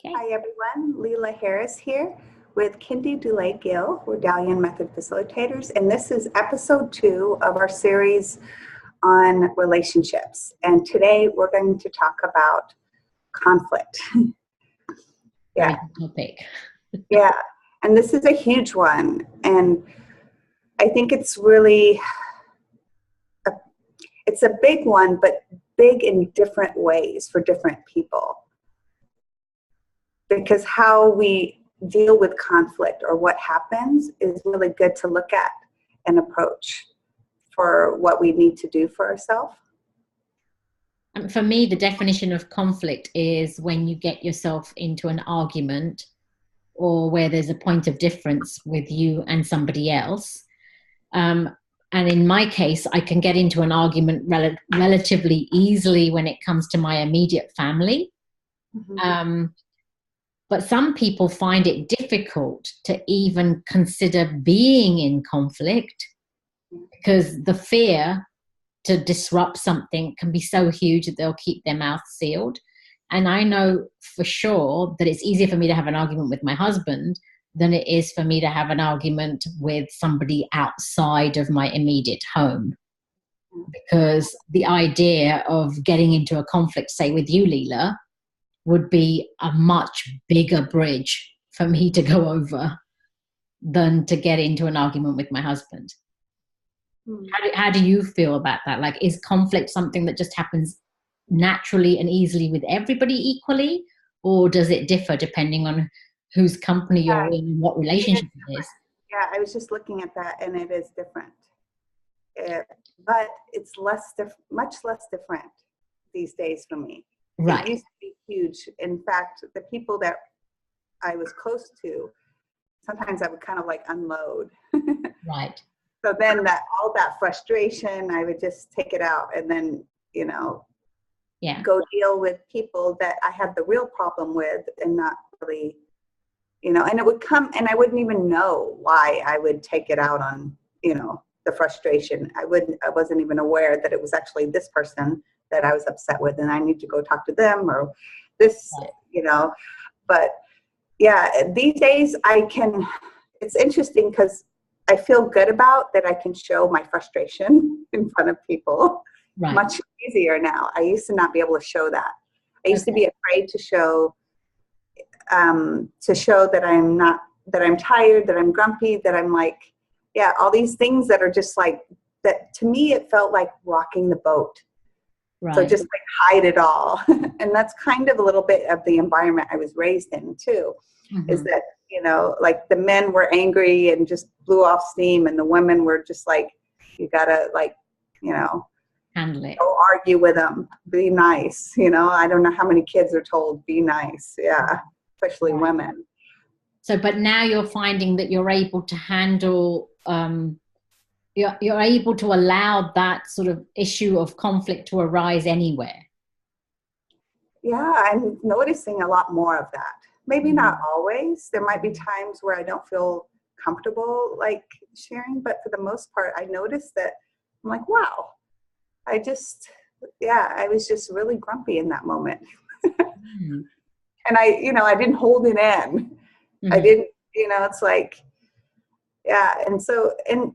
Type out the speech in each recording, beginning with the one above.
Okay. Hi everyone, Leela Harris here with Kindi, Dulai-Gill. We're Dalian Method Facilitators, and this is episode 2 of our series on relationships. And today we're going to talk about conflict. Very good topic. Yeah, and this is a huge one, and I think it's really, it's a big one, but big in different ways for different people. Because how we deal with conflict or what happens is really good to look at and approach for what we need to do for ourselves. For me, the definition of conflict is when you get yourself into an argument or where there's a point of difference with you and somebody else. And in my case, I can get into an argument relatively easily when it comes to my immediate family. Mm-hmm. But some people find it difficult to even consider being in conflict because the fear to disrupt something can be so huge that they'll keep their mouth sealed. And I know for sure that it's easier for me to have an argument with my husband than it is for me to have an argument with somebody outside of my immediate home. Because the idea of getting into a conflict, say with you, Leela, would be a much bigger bridge for me to go over than to get into an argument with my husband. How do you feel about that? Like, is conflict something that just happens naturally and easily with everybody equally, or does it differ depending on whose company you're in and what relationship it is? Yeah, I was just looking at that, and it is different. But it's much less different these days for me. Right. It used to be huge. In fact, the people that I was close to, sometimes I would kind of like unload. Right. So then all that frustration, I would just take it out and then, go deal with people that I had the real problem with and not really, and it would come and I wouldn't even know why I would take it out on, the frustration. I wasn't even aware that it was actually this person that I was upset with and I need to go talk to them or this, but yeah, these days it's interesting because I feel good about that I can show my frustration in front of people much easier now. I used to not be able to show that. I used to be afraid to show that I'm tired, that I'm grumpy, that I'm like, all these things that are just like, that to me, it felt like rocking the boat. Right. So just like hide it all. And that's kind of a little bit of the environment I was raised in too, is that, like the men were angry and just blew off steam and the women were just like, you gotta handle it. Go argue with them, be nice. I don't know how many kids are told, be nice. Yeah. Especially women. So, but now you're finding that you're able to handle, you're able to allow that sort of issue of conflict to arise anywhere. Yeah, I'm noticing a lot more of that. Maybe not always. There might be times where I don't feel comfortable like sharing, but for the most part, I noticed that I'm like, wow, I was just really grumpy in that moment. And I didn't hold it in. I didn't, it's like, and so, and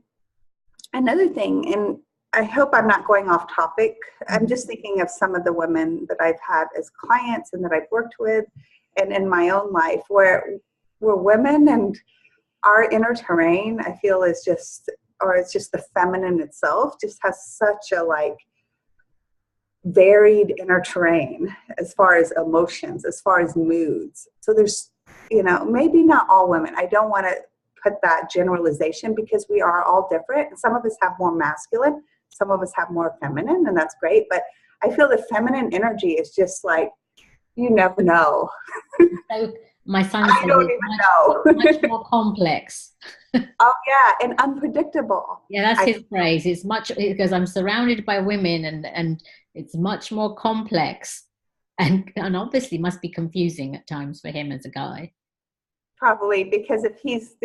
another thing, and I hope I'm not going off topic. I'm just thinking of some of the women that I've had as clients and that I've worked with and in my own life where we're women and our inner terrain, I feel it's just the feminine itself just has such a like varied inner terrain as far as emotions, as far as moods. So there's, maybe not all women. I don't want to put that generalization because we are all different. And some of us have more masculine, some of us have more feminine, and that's great. But I feel the feminine energy is just like, you never know. So my son said, I don't even know. Much more complex. Oh yeah, and unpredictable. Yeah, that's his phrase. It's much because I'm surrounded by women, and it's much more complex, and obviously must be confusing at times for him as a guy. Probably because if he's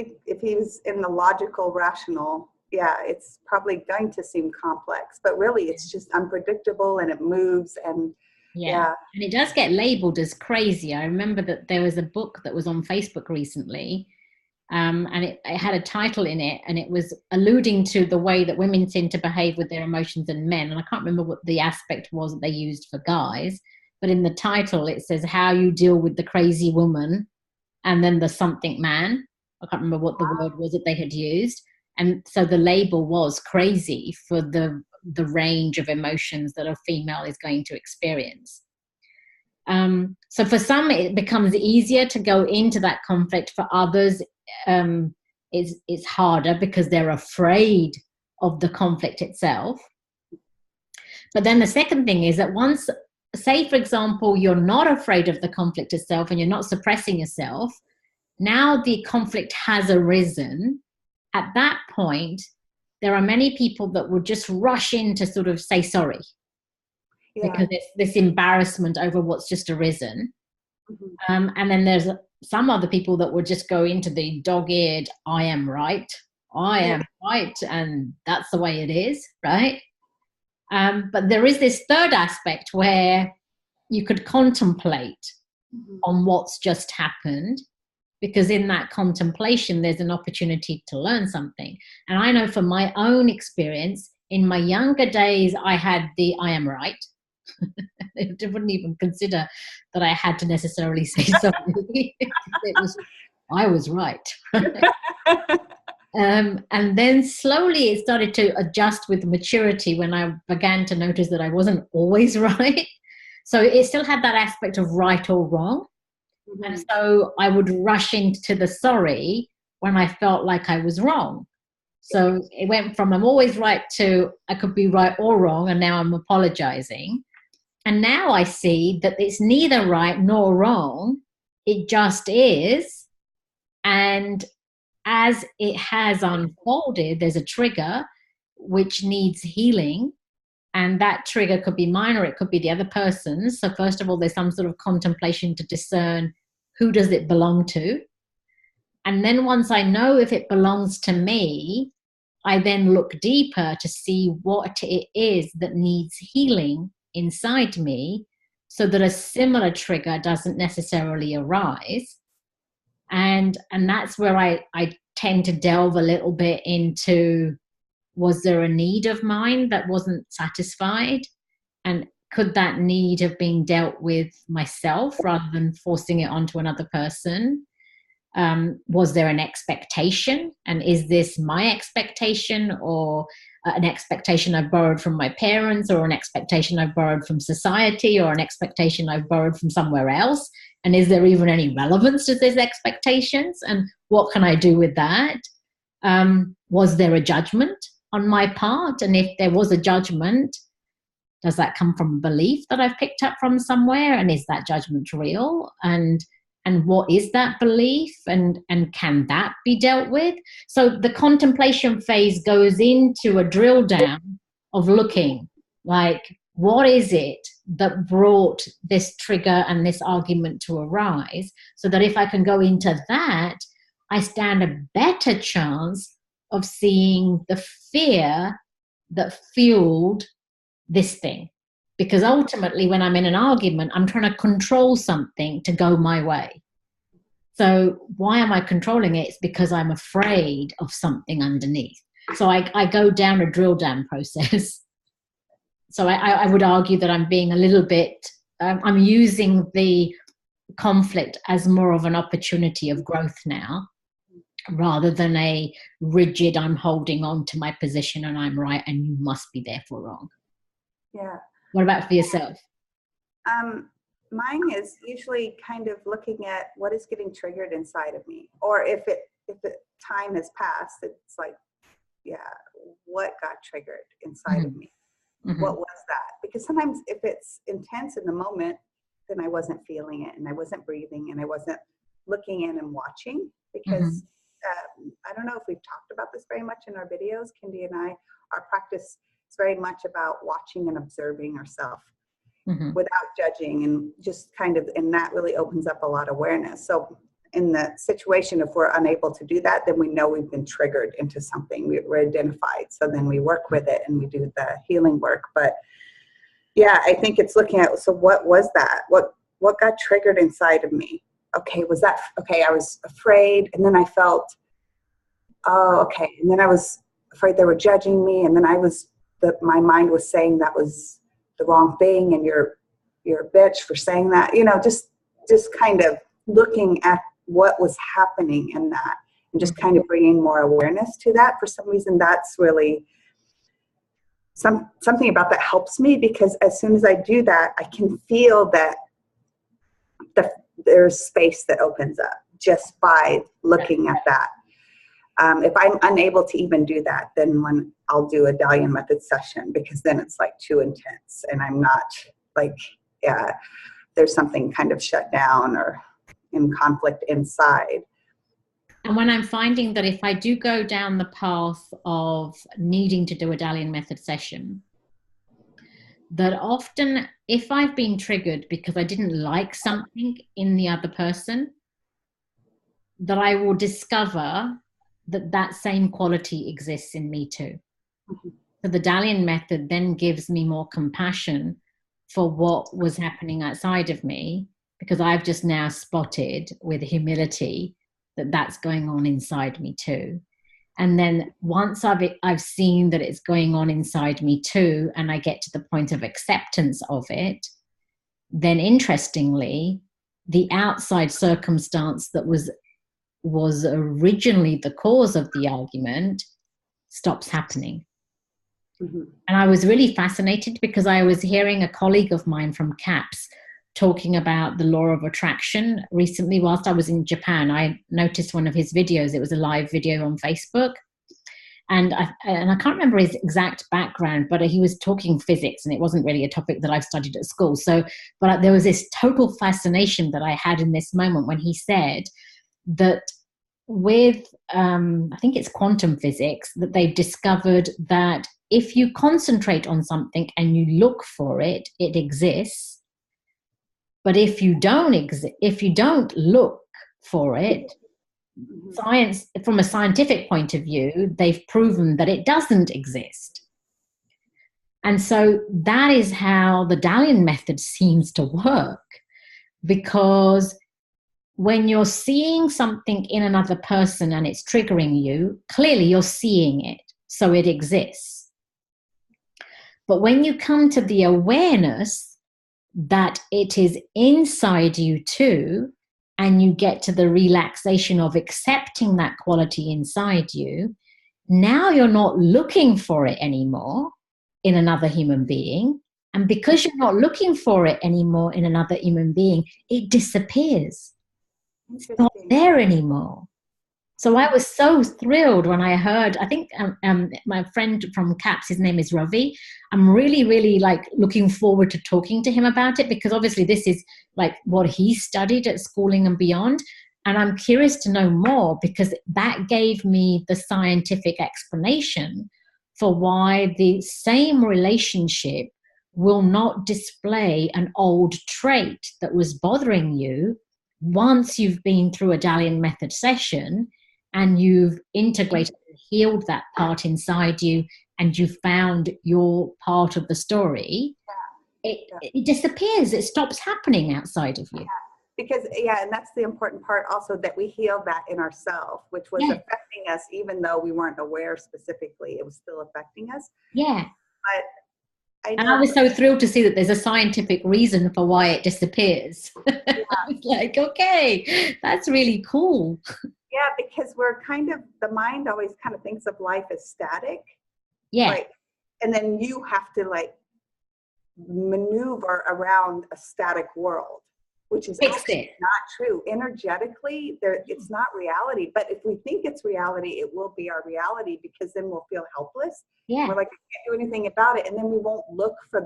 in the logical, rational, it's probably going to seem complex, but really it's just unpredictable and it moves and Yeah. Yeah. And it does get labeled as crazy. I remember that there was a book that was on Facebook recently, and it had a title in it, and it was alluding to the way that women seem to behave with their emotions and men. And I can't remember what the aspect was that they used for guys, but in the title it says how you deal with the crazy woman and then the something man. I can't remember what the word was that they had used. And so the label was crazy for the range of emotions that a female is going to experience. So for some, it becomes easier to go into that conflict. For others, it's harder because they're afraid of the conflict itself. But then the second thing is that once, say, for example, you're not afraid of the conflict itself and you're not suppressing yourself, now the conflict has arisen. At that point, there are many people that would just rush in to sort of say sorry. Yeah. Because it's this embarrassment over what's just arisen. Mm-hmm. And then there's some other people that would just go into the dog-eared, I am right, and that's the way it is, right? But there is this third aspect where you could contemplate on what's just happened, because in that contemplation, there's an opportunity to learn something. And I know from my own experience, in my younger days, I had the I am right. I wouldn't even consider that I had to necessarily say something. I was right. And then slowly it started to adjust with maturity when I began to notice that I wasn't always right. So it still had that aspect of right or wrong. Mm-hmm. And so I would rush into the sorry when I felt like I was wrong. So it went from I'm always right to I could be right or wrong, and now I'm apologizing. And now I see that it's neither right nor wrong. It just is. And as it has unfolded, there's a trigger which needs healing. And that trigger could be mine or it could be the other person's. So first of all, there's some sort of contemplation to discern who does it belong to. And then once I know if it belongs to me, I then look deeper to see what it is that needs healing inside me so that a similar trigger doesn't necessarily arise. And that's where I tend to delve a little bit into, was there a need of mine that wasn't satisfied? And could that need have been dealt with myself rather than forcing it onto another person? Was there an expectation? And is this my expectation, or an expectation I've borrowed from my parents, or an expectation I've borrowed from society, or an expectation I've borrowed from somewhere else? And is there even any relevance to these expectations? And what can I do with that? Was there a judgment on my part? And if there was a judgment, does that come from a belief that I've picked up from somewhere? And is that judgment real? And what is that belief? And can that be dealt with? So the contemplation phase goes into a drill down of looking like, what is it that brought this trigger and this argument to arise? So that if I can go into that, I stand a better chance of seeing the fear that fueled this thing. Because ultimately, when I'm in an argument, I'm trying to control something to go my way. So why am I controlling it? It's because I'm afraid of something underneath. So I go down a drill down process. So I would argue that I'm being a little bit, I'm using the conflict as more of an opportunity of growth now, rather than a rigid, I'm holding on to my position and I'm right and you must be therefore wrong. Yeah. What about for yourself? Mine is usually kind of looking at what is getting triggered inside of me, or if the time has passed, it's like, yeah, what got triggered inside of me? Mm-hmm. What was that? Because sometimes if it's intense in the moment, then I wasn't feeling it and I wasn't breathing and I wasn't looking in and watching, because I don't know if we've talked about this very much in our videos, Kindi and I, our practice is very much about watching and observing ourselves without judging, and just kind of, and that really opens up a lot of awareness. So in the situation, if we're unable to do that, then we know we've been triggered into something. We're identified. So then we work with it and we do the healing work. But Yeah, I think it's looking at, so what was that? What got triggered inside of me? Okay, was that, okay, I was afraid, and then I felt, oh, okay, and then I was afraid they were judging me, and then my mind was saying that was the wrong thing, and you're a bitch for saying that, just kind of looking at what was happening in that, and just kind of bringing more awareness to that. For some reason, that's really something about that helps me, because as soon as I do that, I can feel that there's space that opens up just by looking at that. If I'm unable to even do that, then when I'll do a Dalian Method session, because then it's like too intense and I'm not like, yeah, there's something kind of shut down or in conflict inside. And when I'm finding that if I do go down the path of needing to do a Dalian Method session, that often if I've been triggered because I didn't like something in the other person, that I will discover that same quality exists in me too. Mm-hmm. So the Dalian method then gives me more compassion for what was happening outside of me, because I've just now spotted with humility that that's going on inside me too. And then once I've seen that it's going on inside me too, and I get to the point of acceptance of it, then interestingly, the outside circumstance that was originally the cause of the argument stops happening. Mm-hmm. And I was really fascinated because I was hearing a colleague of mine from CAPS talking about the law of attraction recently whilst I was in Japan. I noticed one of his videos. It was a live video on Facebook. And I can't remember his exact background, but he was talking physics, and it wasn't really a topic that I've studied at school. But there was this total fascination that I had in this moment when he said that with, I think it's quantum physics, that they've discovered that if you concentrate on something and you look for it, it exists. But if you don't look for it, science, from a scientific point of view, they've proven that it doesn't exist. And so that is how the Dalian method seems to work, because when you're seeing something in another person and it's triggering you, clearly you're seeing it, so it exists. But when you come to the awareness that it is inside you too, and you get to the relaxation of accepting that quality inside you, now you're not looking for it anymore in another human being. And because you're not looking for it anymore in another human being, it disappears. It's not there anymore. So I was so thrilled when I heard, I think my friend from CAPS, his name is Ravi. I'm really, really like looking forward to talking to him about it, because obviously this is like what he studied at schooling and beyond. And I'm curious to know more, because that gave me the scientific explanation for why the same relationship will not display an old trait that was bothering you once you've been through a Dalian method session and you've integrated and healed that part inside you, and you've found your part of the story. It disappears. It stops happening outside of you. Because, and that's the important part also, that we heal that in ourselves, which was affecting us, even though we weren't aware specifically, it was still affecting us. Yeah. But I was so thrilled to see that there's a scientific reason for why it disappears. I was like, okay, that's really cool. Yeah, because we're the mind always kind of thinks of life as static. Yeah. Like, and then you have to like maneuver around a static world, which is actually not true. Energetically, it's not reality. But if we think it's reality, it will be our reality, because then we'll feel helpless. Yeah. We're like, I can't do anything about it. And then we won't look for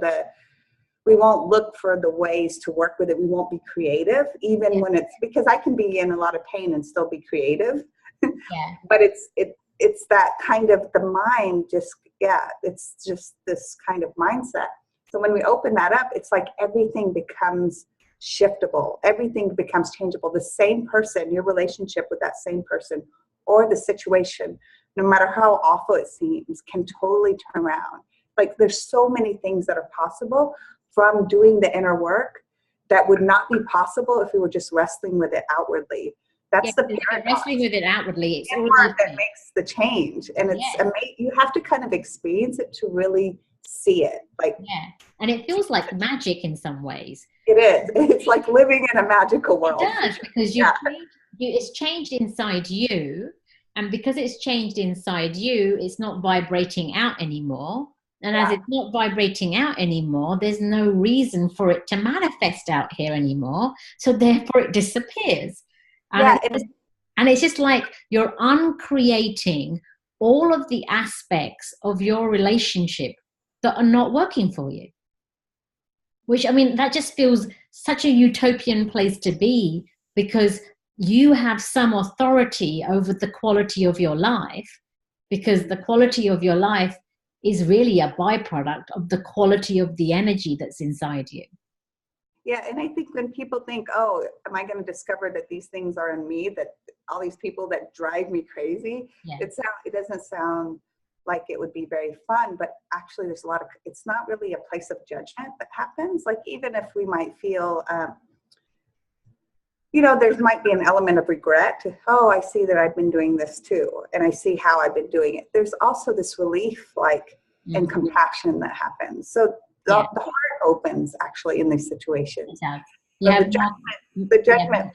the ways to work with it. We won't be creative, even when it's, because I can be in a lot of pain and still be creative. Yeah. But it's that kind of, the mind it's just this kind of mindset. So when we open that up, it's like everything becomes shiftable. Everything becomes changeable. The same person, your relationship with that same person, or the situation, no matter how awful it seems, can totally turn around. Like, there's so many things that are possible from doing the inner work that would not be possible if we were just wrestling with it outwardly. That's the paradox. Wrestling with it outwardly, it's all that makes the change, and it's amazing. You have to kind of experience it to really see it. Like, and it feels like magic in some ways. It is. It's like living in a magical world. It does, because it's changed inside you, and because it's changed inside you, it's not vibrating out anymore. And as it's not vibrating out anymore, there's no reason for it to manifest out here anymore. So therefore it disappears. And it's just like you're uncreating all of the aspects of your relationship that are not working for you. Which, I mean, that just feels such a utopian place to be, because you have some authority over the quality of your life, because the quality of your life is really a byproduct of the quality of the energy that's inside you. Yeah, and I think when people think, oh, am I going to discover that these things are in me, that all these people that drive me crazy, it doesn't sound like it would be very fun, but actually there's it's not really a place of judgment that happens. Like, even if we might feel, there might be an element of regret. Oh, I see that I've been doing this too, and I see how I've been doing it. There's also this relief, and compassion that happens. So the heart opens actually in these situations. The judgment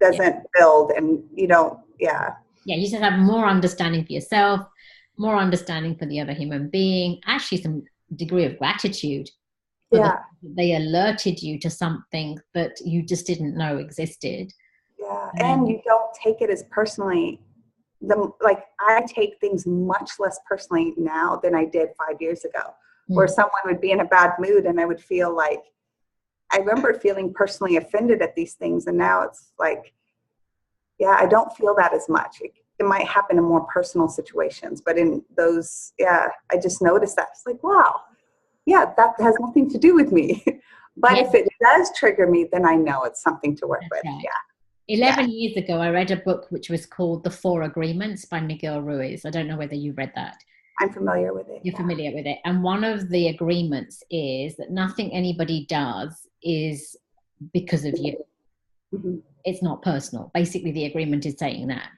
doesn't build, and you don't. You just have more understanding for yourself, more understanding for the other human being, actually some degree of gratitude. They alerted you to something that you just didn't know existed. And you don't take it as personally. I take things much less personally now than I did 5 years ago, where someone would be in a bad mood and I would feel like, I remember feeling personally offended at these things. And now it's like, I don't feel that as much. It might happen in more personal situations, but in those, I just noticed that. It's like, wow, that has nothing to do with me. But if it does trigger me, then I know it's something to work with. 11 years ago, I read a book which was called The Four Agreements by Miguel Ruiz. I don't know whether you read that. I'm familiar with it. You're familiar with it. And one of the agreements is that nothing anybody does is because of you. It's not personal. Basically, the agreement is saying that.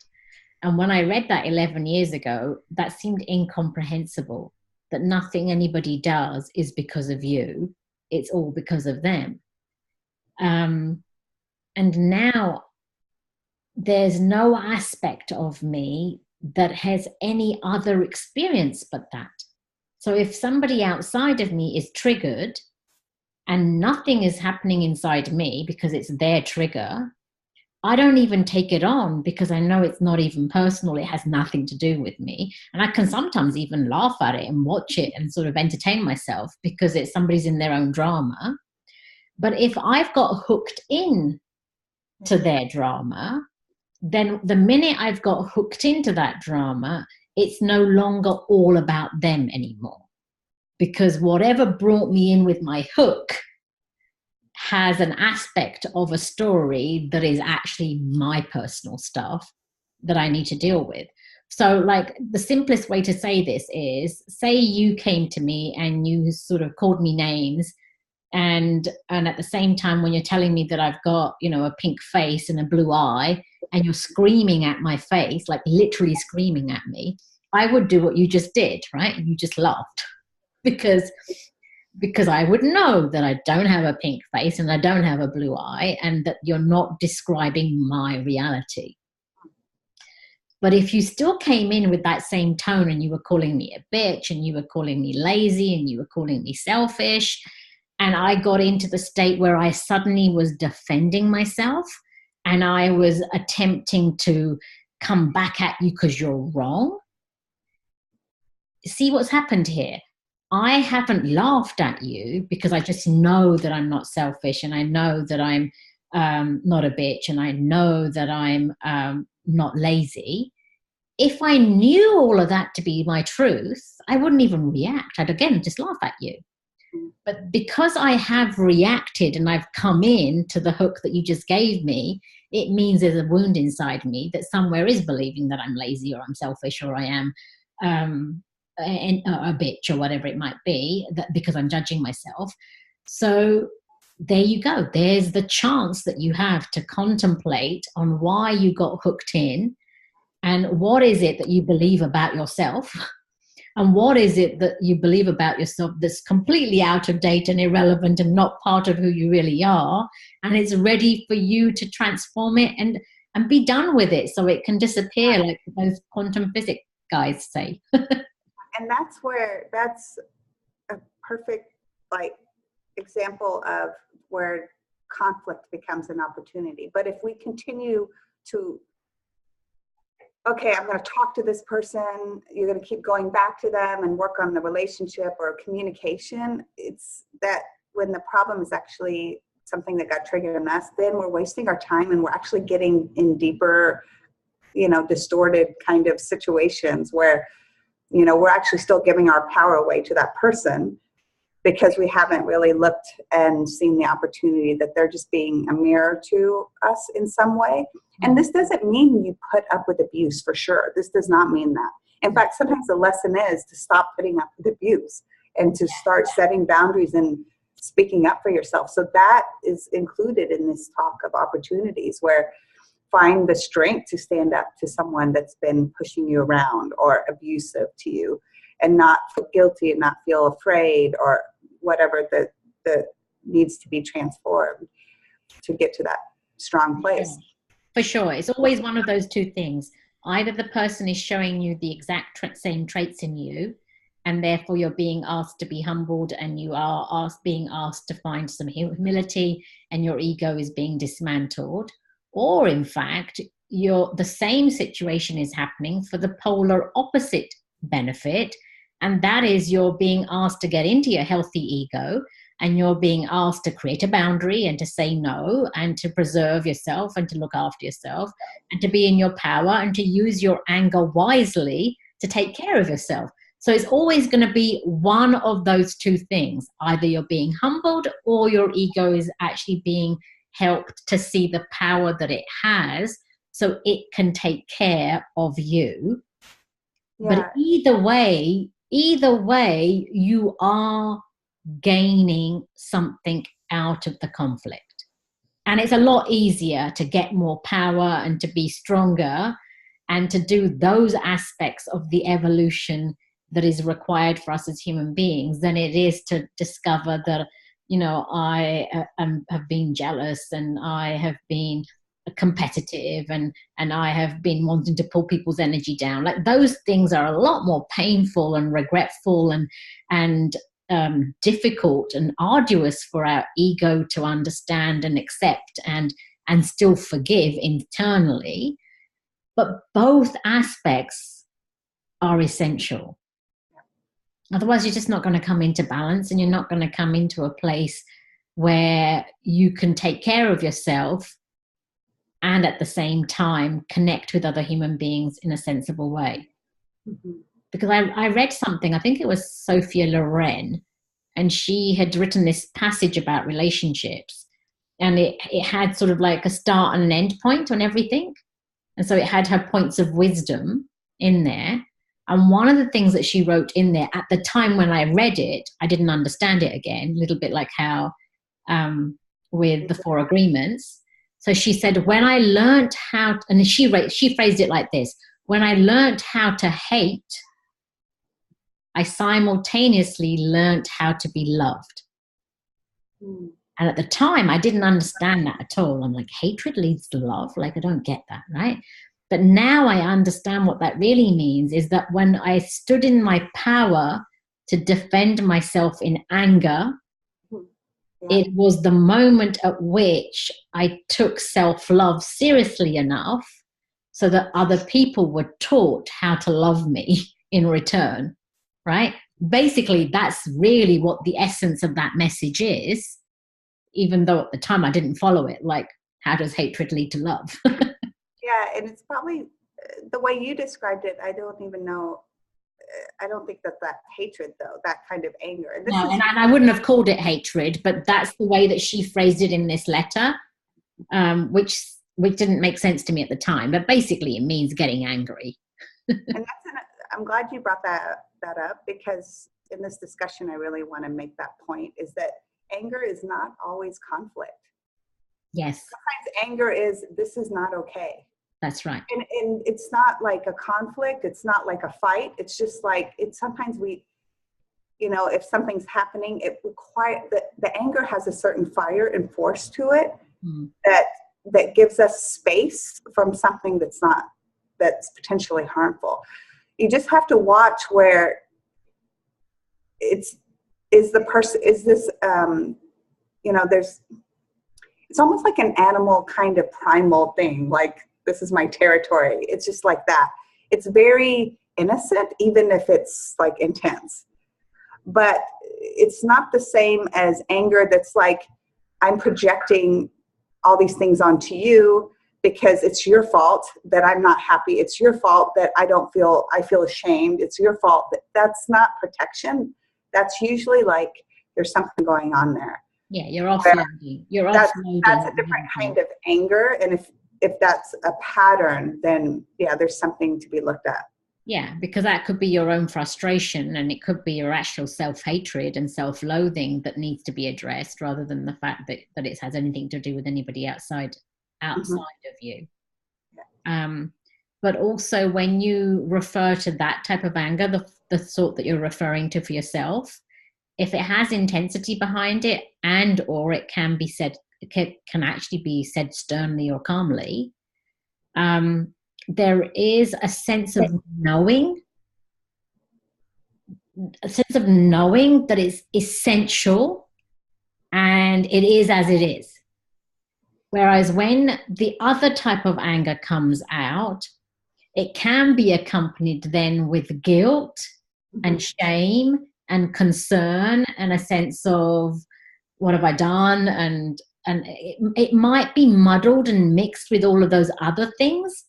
And when I read that 11 years ago, that seemed incomprehensible, that nothing anybody does is because of you. It's all because of them. And now there's no aspect of me that has any other experience but that. So if somebody outside of me is triggered and nothing is happening inside me because it's their trigger, I don't even take it on, because I know it's not even personal. It has nothing to do with me. And I can sometimes even laugh at it and watch it and sort of entertain myself because it's somebody's in their own drama. But if I've got hooked in to their drama, then the minute I've got hooked into that drama, it's no longer all about them anymore. Because whatever brought me in with my hook has an aspect of a story that is actually my personal stuff that I need to deal with. So like the simplest way to say this is, say you came to me and you sort of called me names, and at the same time when you're telling me that I've got, a pink face and a blue eye, and you're screaming at my face, like literally screaming at me, I would do what you just did, right? You just laughed because I would know that I don't have a pink face and I don't have a blue eye, and that you're not describing my reality. But if you still came in with that same tone and you were calling me a bitch and you were calling me lazy and you were calling me selfish, and I got into the state where I suddenly was defending myself and I was attempting to come back at you because you're wrong, see what's happened here? I haven't laughed at you because I just know that I'm not selfish, and I know that I'm not a bitch, and I know that I'm not lazy. If I knew all of that to be my truth, I wouldn't even react. I'd again just laugh at you. But because I have reacted and I've come in to the hook that you just gave me, it means there's a wound inside me that somewhere is believing that I'm lazy or I'm selfish or I am a bitch or whatever it might be, that because I'm judging myself. So there you go. There's the chance that you have to contemplate on why you got hooked in, and what is it that you believe about yourself, and what is it that you believe about yourself that's completely out of date and irrelevant and not part of who you really are, and it's ready for you to transform it and be done with it so it can disappear, like those quantum physics guys say. And that's a perfect like example of where conflict becomes an opportunity. But if we continue to, okay, I'm going to talk to this person, you're going to keep going back to them and work on the relationship or communication, it's that when the problem is actually something that got triggered in us, then we're wasting our time and we're actually getting in deeper, distorted kind of situations where, we're actually still giving our power away to that person because we haven't really looked and seen the opportunity that they're just being a mirror to us in some way. And this doesn't mean you put up with abuse, for sure. This does not mean that. In fact, sometimes the lesson is to stop putting up with abuse and to start setting boundaries and speaking up for yourself. So that is included in this talk of opportunities, where find the strength to stand up to someone that's been pushing you around or abusive to you, and not feel guilty and not feel afraid or whatever that needs to be transformed to get to that strong place. For sure. It's always one of those two things. Either the person is showing you the exact same traits in you, and therefore you're being asked to be humbled, and you are being asked to find some humility, and your ego is being dismantled. Or in fact, the same situation is happening for the polar opposite benefit, and that is you're being asked to get into your healthy ego, and you're being asked to create a boundary and to say no and to preserve yourself and to look after yourself and to be in your power and to use your anger wisely to take care of yourself. So it's always going to be one of those two things. Either you're being humbled or your ego is actually being helped to see the power that it has so it can take care of you. Yeah. But either way, you are gaining something out of the conflict. And it's a lot easier to get more power and to be stronger and to do those aspects of the evolution that is required for us as human beings than it is to discover that, I have been jealous, and I have been competitive, and I have been wanting to pull people's energy down. Like, those things are a lot more painful and regretful and difficult and arduous for our ego to understand and accept and still forgive internally. But both aspects are essential. Otherwise, you're just not going to come into balance, and you're not going to come into a place where you can take care of yourself and at the same time connect with other human beings in a sensible way. Mm-hmm. Because I read something, I think it was Sophia Loren, and she had written this passage about relationships, and it had sort of like a start and an end point on everything. And so it had her points of wisdom in there. And one of the things that she wrote in there at the time when I read it, I didn't understand it again, a little bit like how with the 4 agreements. So she said, when I learned how, and she phrased it like this: when I learned how to hate, I simultaneously learned how to be loved. Mm. And at the time, I didn't understand that at all. I'm like, hatred leads to love? Like, I don't get that, right? But now I understand what that really means, is that when I stood in my power to defend myself in anger, it was the moment at which I took self-love seriously enough so that other people were taught how to love me in return, right? Basically, that's really what the essence of that message is, even though at the time I didn't follow it. Like, how does hatred lead to love? Yeah, and it's probably the way you described it. I don't even know. I don't think that hatred, though, that kind of anger. And and I wouldn't have called it hatred, but that's the way that she phrased it in this letter, which didn't make sense to me at the time. But basically, it means getting angry. And I'm glad you brought that up, because in this discussion, I really want to make that point, is that anger is not always conflict. Yes. Sometimes anger is, this is not okay. That's right. And it's not like a conflict. It's not like a fight. It's just like, it's sometimes we, you know, if something's happening, it requires, the anger has a certain fire and force to it that gives us space from something that's potentially harmful. You just have to watch where it's almost like an animal kind of primal thing, like, this is my territory. It's just like that. It's very innocent, even if it's like intense. But it's not the same as anger that's like, I'm projecting all these things onto you because it's your fault that I'm not happy. It's your fault that I feel ashamed. It's your fault. That's not protection. That's usually like, there's something going on there. Yeah, you're offloading. That's a different kind of anger. And if that's a pattern, then yeah, there's something to be looked at. Yeah, because that could be your own frustration, and it could be your actual self-hatred and self-loathing that needs to be addressed, rather than the fact that it has anything to do with anybody outside of you. Yeah. But also, when you refer to that type of anger, the sort that you're referring to for yourself, if it has intensity behind it, and or it can be said, it can actually be said sternly or calmly, there is a sense of knowing that it's essential and it is as it is. Whereas when the other type of anger comes out, it can be accompanied then with guilt and shame and concern and a sense of, what have I done? And it might be muddled and mixed with all of those other things.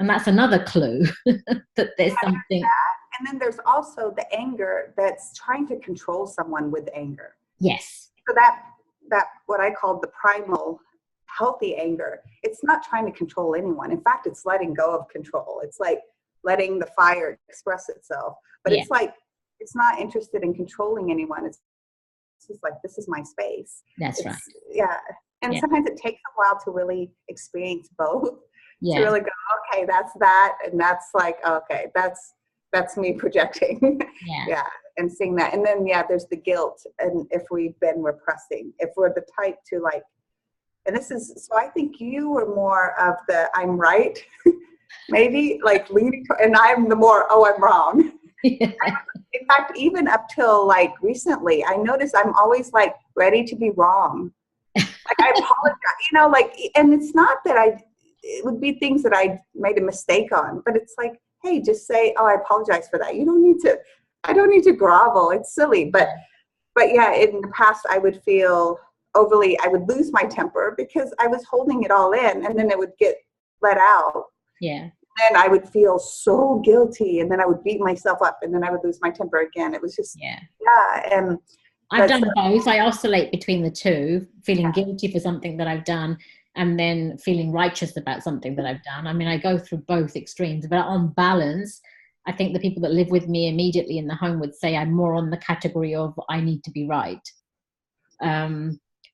And that's another clue that there's something. And then there's also the anger that's trying to control someone with anger. Yes. So that what I call the primal healthy anger, it's not trying to control anyone. In fact, it's letting go of control. It's like letting the fire express itself. But it's like, it's not interested in controlling anyone. It's just like, this is my space. That's right. Yeah. And sometimes it takes a while to really experience both. To really go, okay, that's that. And that's like, okay, that's me projecting. Yeah. And seeing that. And then, there's the guilt. And if we've been repressing, if we're the type to like, and so I think you were more of the, I'm right, maybe like leaning, and I'm the more, oh, I'm wrong. In fact, even up till like recently, I noticed I'm always like ready to be wrong. Like I apologize, and it's not that it would be things that I made a mistake on, but it's like, hey, just say, oh, I apologize for that. I don't need to grovel. It's silly. But yeah, in the past, I would feel I would lose my temper because I was holding it all in, and then it would get let out. Yeah. Then I would feel so guilty, and then I would beat myself up, and then I would lose my temper again. It was just, and I've done both. I oscillate between the two, feeling guilty for something that I've done and then feeling righteous about something that I've done. I mean, I go through both extremes, but on balance, I think the people that live with me immediately in the home would say I'm more on the category of I need to be right.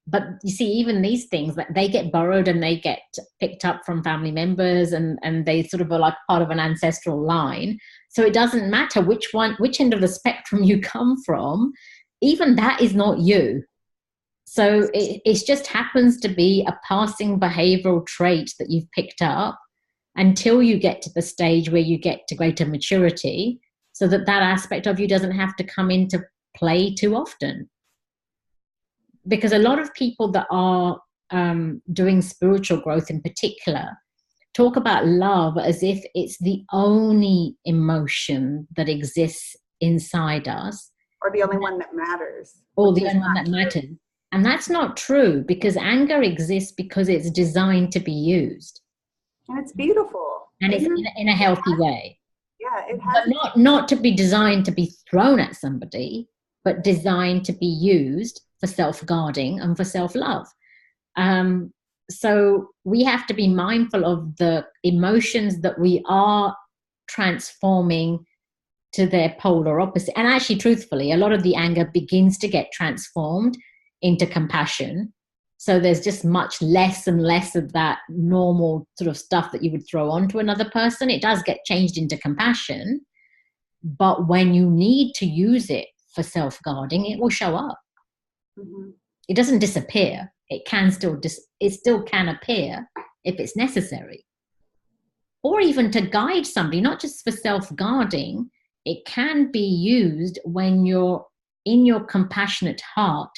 But you see, even these things, they get borrowed and they get picked up from family members, and they sort of are like part of an ancestral line. So it doesn't matter which end of the spectrum you come from, even that is not you. So it just happens to be a passing behavioral trait that you've picked up until you get to the stage where you get to greater maturity, so that aspect of you doesn't have to come into play too often. Because a lot of people that are doing spiritual growth in particular talk about love as if it's the only emotion that exists inside us. Or the only one that matters. Or the only one that matters. And that's not true, because anger exists because it's designed to be used. And it's beautiful. And it's in a healthy way. Yeah, it has. But not to be designed to be thrown at somebody, but designed to be used for self-guarding and for self-love. So we have to be mindful of the emotions that we are transforming to their polar opposite. And actually, truthfully, a lot of the anger begins to get transformed into compassion. So there's just much less and less of that normal sort of stuff that you would throw onto another person. It does get changed into compassion, but when you need to use it for self-guarding, it will show up. Mm-hmm. It doesn't disappear. It can still it still can appear if it's necessary. Or even to guide somebody, not just for self-guarding. It can be used when you're in your compassionate heart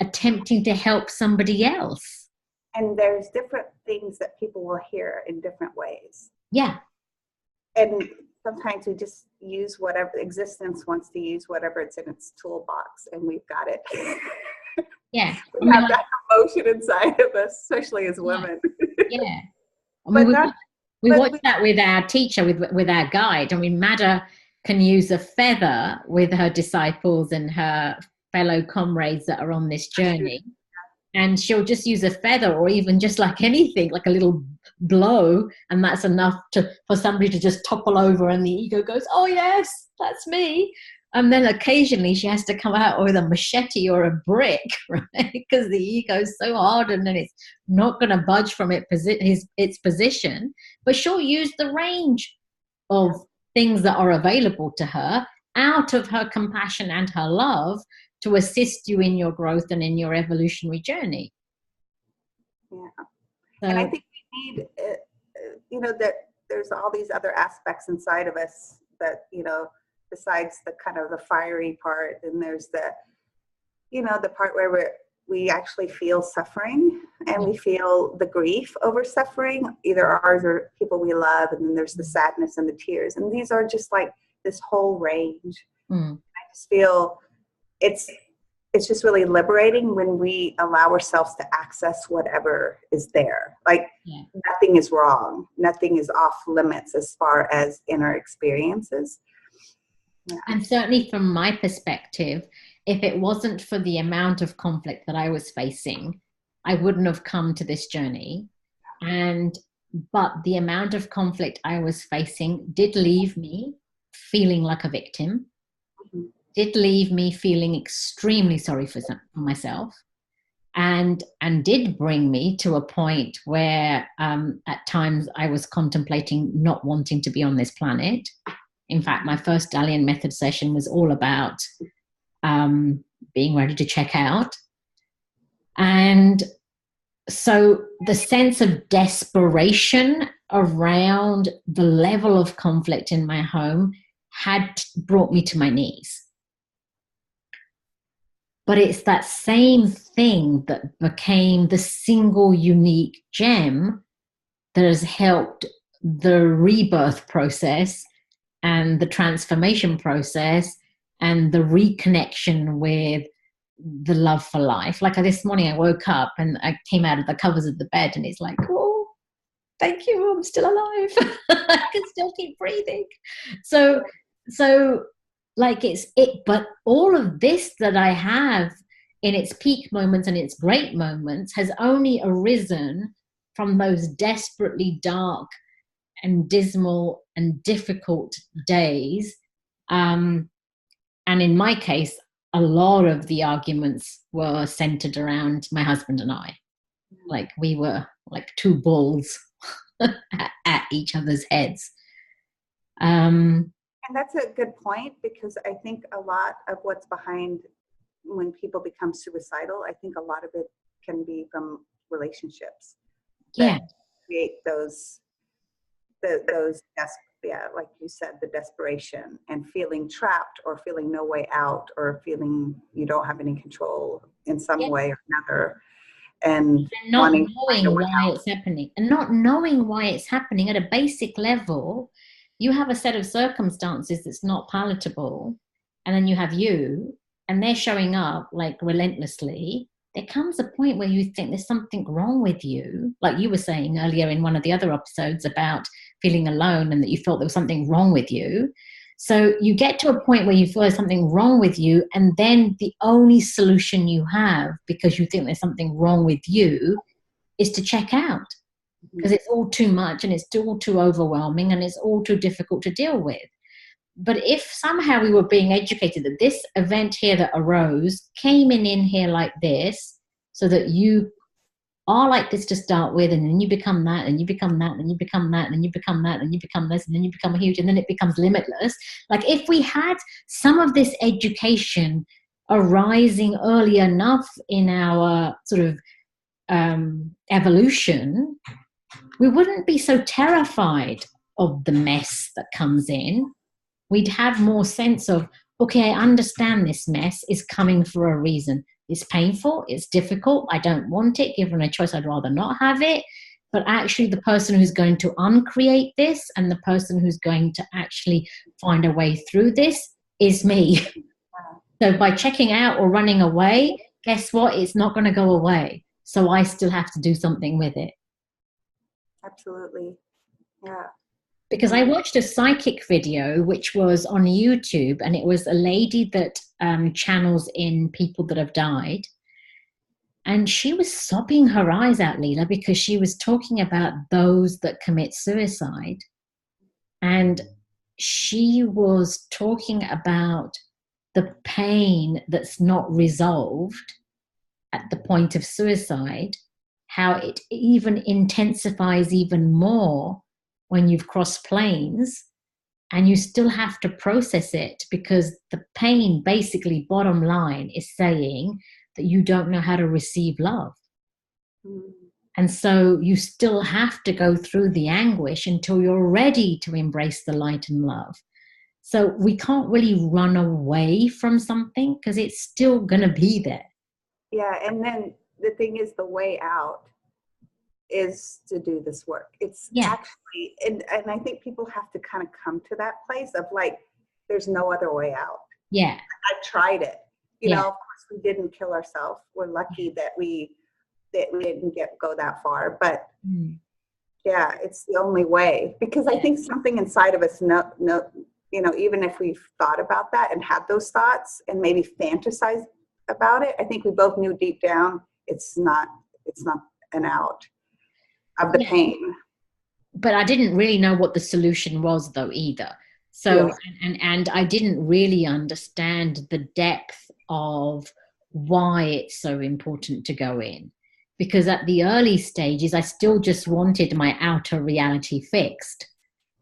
attempting to help somebody else. And there's different things that people will hear in different ways. Yeah. And sometimes we just use whatever existence wants to use, whatever it's in its toolbox, and we've got it. Yeah. We have that emotion inside of us, especially as women. Yeah. I mean, we watched that with our teacher, with our guide. I mean, Madda can use a feather with her disciples and her fellow comrades that are on this journey. And she'll just use a feather, or even just like anything, like a little blow, and that's enough for somebody to just topple over, and the ego goes, oh yes, that's me. And then occasionally she has to come out with a machete or a brick, right? Because the ego is so hardened and it's not going to budge from its position. But she'll use the range of things that are available to her out of her compassion and her love to assist you in your growth and in your evolutionary journey. Yeah. So, and I think we need, that there's all these other aspects inside of us that, besides the kind of the fiery part, and there's the, the part where we actually feel suffering, and we feel the grief over suffering, either ours or people we love, and then there's the sadness and the tears. And these are just like this whole range. I just feel it's just really liberating when we allow ourselves to access whatever is there. Like nothing is wrong. Nothing is off limits as far as inner experiences. Yeah. And certainly from my perspective, if it wasn't for the amount of conflict that I was facing, I wouldn't have come to this journey. But the amount of conflict I was facing did leave me feeling like a victim, did leave me feeling extremely sorry for myself, and did bring me to a point where at times I was contemplating not wanting to be on this planet. In fact, my first Dalian Method session was all about being ready to check out. And so the sense of desperation around the level of conflict in my home had brought me to my knees. But it's that same thing that became the single unique gem that has helped the rebirth process and the transformation process and the reconnection with the love for life. Like this morning I woke up and I came out of the covers of the bed and it's like, oh, thank you, I'm still alive. I can still keep breathing. So like but all of this that I have in its peak moments and its great moments has only arisen from those desperately dark and dismal and difficult days. And in my case, a lot of the arguments were centered around my husband and I. Like we were like two bulls at each other's heads. And that's a good point, because I think a lot of what's behind when people become suicidal, I think a lot of it can be from relationships. Yeah. Create those like you said, the desperation and feeling trapped or feeling no way out or feeling you don't have any control in some way or another. And not knowing why it's happening. And not knowing why it's happening at a basic level. You have a set of circumstances that's not palatable, and then you have you, and they're showing up like relentlessly. There comes a point where you think there's something wrong with you, like you were saying earlier in one of the other episodes about feeling alone and that you felt there was something wrong with you. So you get to a point where you feel there's something wrong with you, and then the only solution you have, because you think there's something wrong with you, is to check out. Because it's all too much and it's all too overwhelming and it's all too difficult to deal with. But if somehow we were being educated that this event here that arose came in here like this, so that you are like this to start with, and then you become that, and you become that, and you become that, and you become that, and you become this, and then you become huge, and then it becomes limitless. Like if we had some of this education arising early enough in our sort of evolution, we wouldn't be so terrified of the mess that comes in. We'd have more sense of, okay, I understand this mess is coming for a reason. It's painful, it's difficult, I don't want it. Given a choice, I'd rather not have it. But actually the person who's going to uncreate this and the person who's going to actually find a way through this is me. So by checking out or running away, guess what? It's not going to go away. So I still have to do something with it. Absolutely. Yeah. Because I watched a psychic video, which was on YouTube, and it was a lady that channels in people that have died. And she was sobbing her eyes out, Leela, because she was talking about those that commit suicide. And she was talking about the pain that's not resolved at the point of suicide, how it even intensifies even more when you've crossed planes, and you still have to process it, because the pain, basically, bottom line, is saying that you don't know how to receive love. And so you still have to go through the anguish until you're ready to embrace the light and love. So we can't really run away from something, because it's still going to be there. Yeah, and then the thing is, the way out is to do this work. It's actually, and I think people have to kind of come to that place of like, there's no other way out. Yeah. I tried it. You know, of course we didn't kill ourselves. We're lucky that we didn't go that far, but yeah, it's the only way, because I think something inside of us, you know, even if we've thought about that and had those thoughts and maybe fantasized about it, I think we both knew deep down it's not an out of the pain. But I didn't really know what the solution was, though, either. So, and I didn't really understand the depth of why it's so important to go in. Because at the early stages, I still just wanted my outer reality fixed.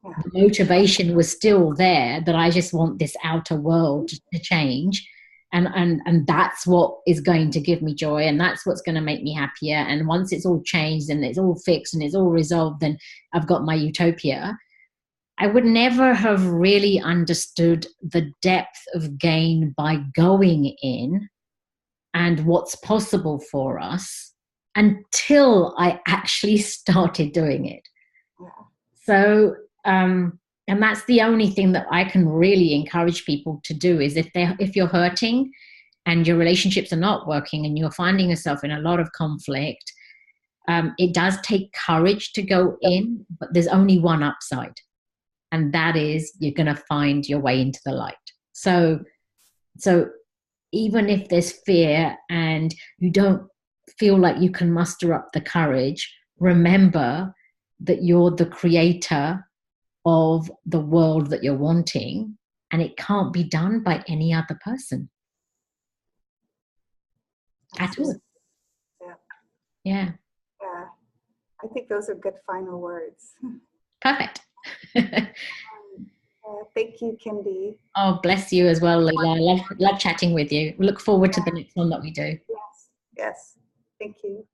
The motivation was still there, that I just want this outer world to change. And that's what is going to give me joy, and that's what's going to make me happier. And once it's all changed and it's all fixed and it's all resolved, then I've got my utopia. I would never have really understood the depth of gain by going in and what's possible for us until I actually started doing it. So, and that's the only thing that I can really encourage people to do, is if you're hurting and your relationships are not working and you're finding yourself in a lot of conflict, it does take courage to go in, but there's only one upside. And that is, you're going to find your way into the light. So even if there's fear and you don't feel like you can muster up the courage, remember that you're the creator of the world that you're wanting, and it can't be done by any other person at all. Yeah. I think those are good final words. Perfect. Thank you, Kindi. Oh, bless you as well, Leela. I love chatting with you. We look forward to the next one that we do. Yes. Thank you.